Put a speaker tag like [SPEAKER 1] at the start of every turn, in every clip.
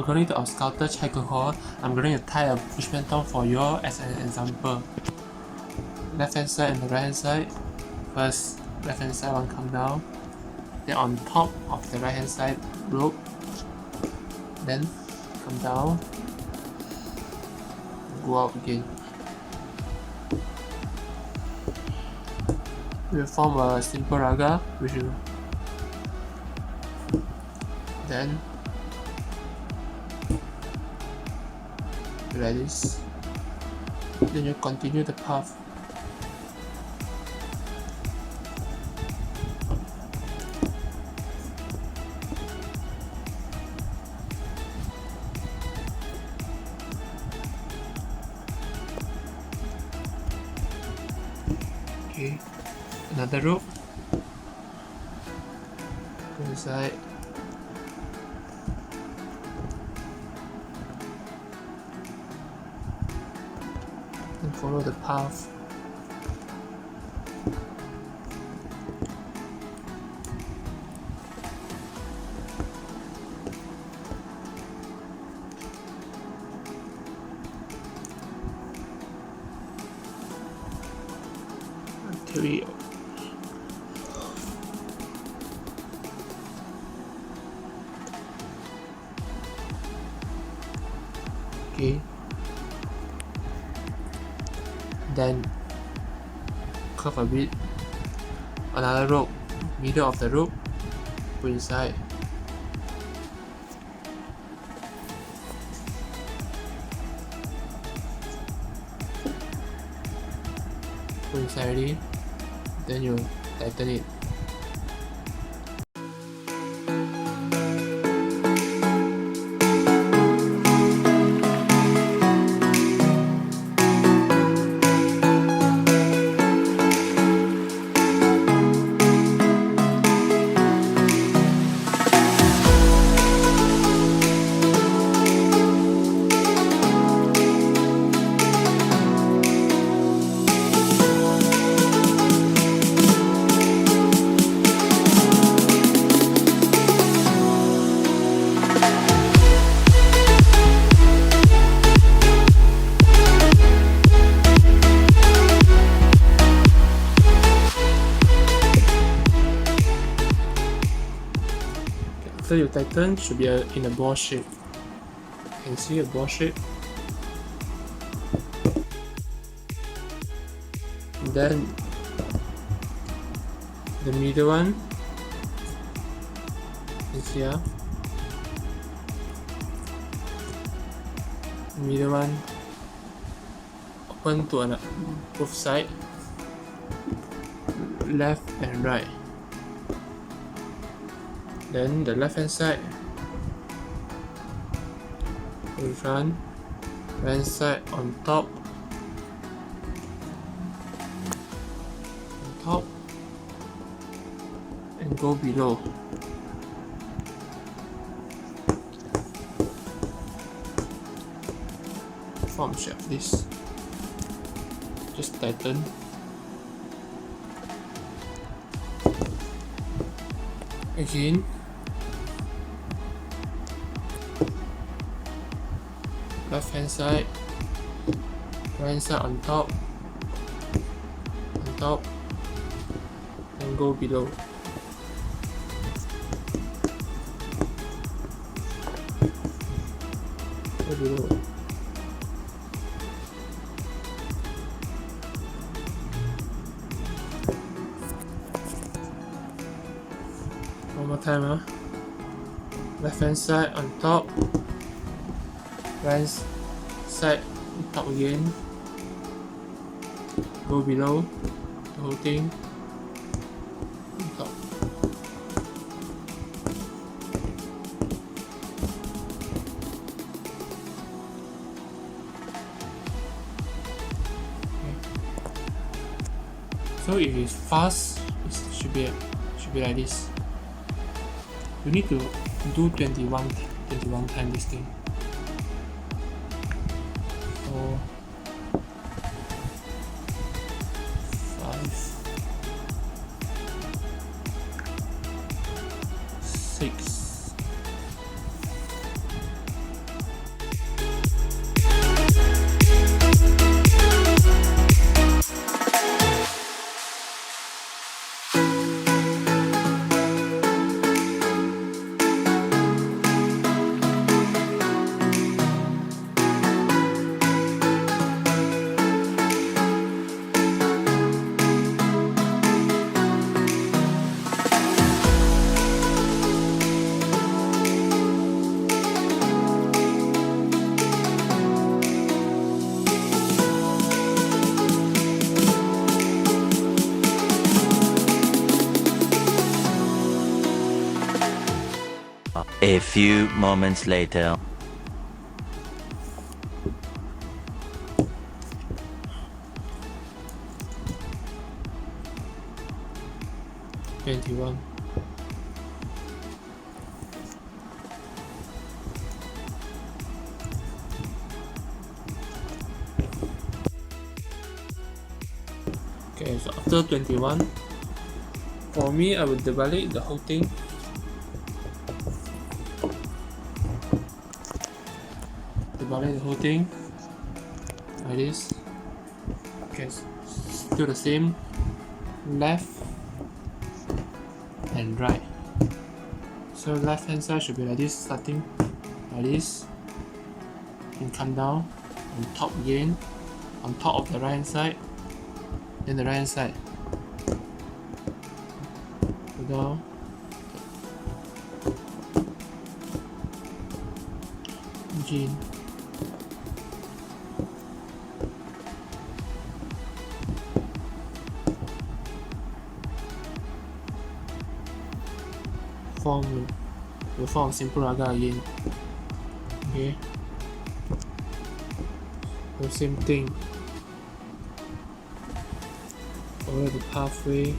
[SPEAKER 1] according to our scouter alcohol, I'm going to tie a Bushman thong for you as an example. Left hand side and the right hand side. First, left hand side one come down. Then on top of the right hand side rope. Then come down. Go out again. We'll form a simple raga, which will then like this. Then you continue the path. Okay, another rope. Go inside. And follow the path. Until we okay. Then curve a bit, another rope, middle of the rope, put inside. Put inside already, then you tighten it. After you tighten, should be in a ball shape. You can see a ball shape. And then the middle one is here. The middle one open to both sides, left and right. Then the left hand side in front, right hand side on top, and go below. Form shape this. Just tighten. Again. Left hand side, right hand side on top, and go below. Go below. One more time, huh? Left hand side on top. Right side on top again, go below the whole thing on top. Okay. So if it's fast, it should be like this. You need to do 21 times this thing. 4, 5, 6,
[SPEAKER 2] A few moments later.
[SPEAKER 1] $21. Okay, so after 21, for me, I will debalik the whole thing. Debalik the whole thing like this. Okay, still the same. Left and right. So left hand side should be like this, starting like this, and come down on top again, on top of the right hand side. Then the right hand side, go down, Gene, form, we'll form simple raga again. Okay, the same thing. Follow the pathway.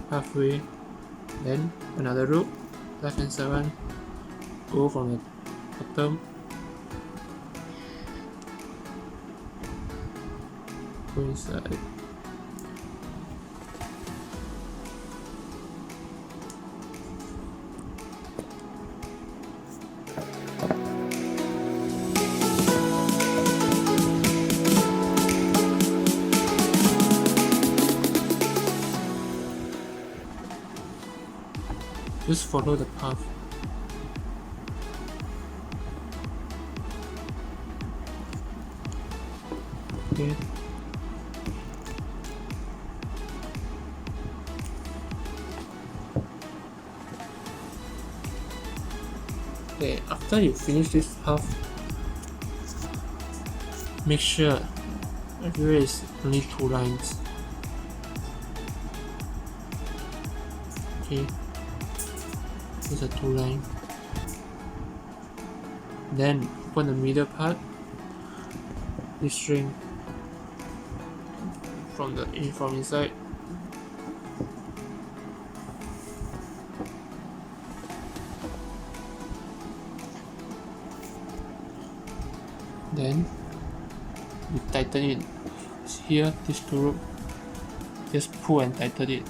[SPEAKER 1] Pathway. Then another rope. Left hand side one. Go from the bottom. Go inside. Just follow the path. Okay. Okay, after you finish this path, make sure everywhere is only 2 lines. Okay, these are 2 lines. Then open the middle part, this string from inside. Then you tighten it here, this two rope, just pull and tighten it.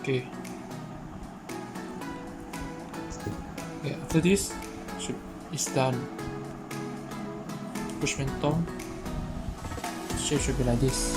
[SPEAKER 1] Okay. Okay, after this, it's done. Bushman Thong shape should be like this.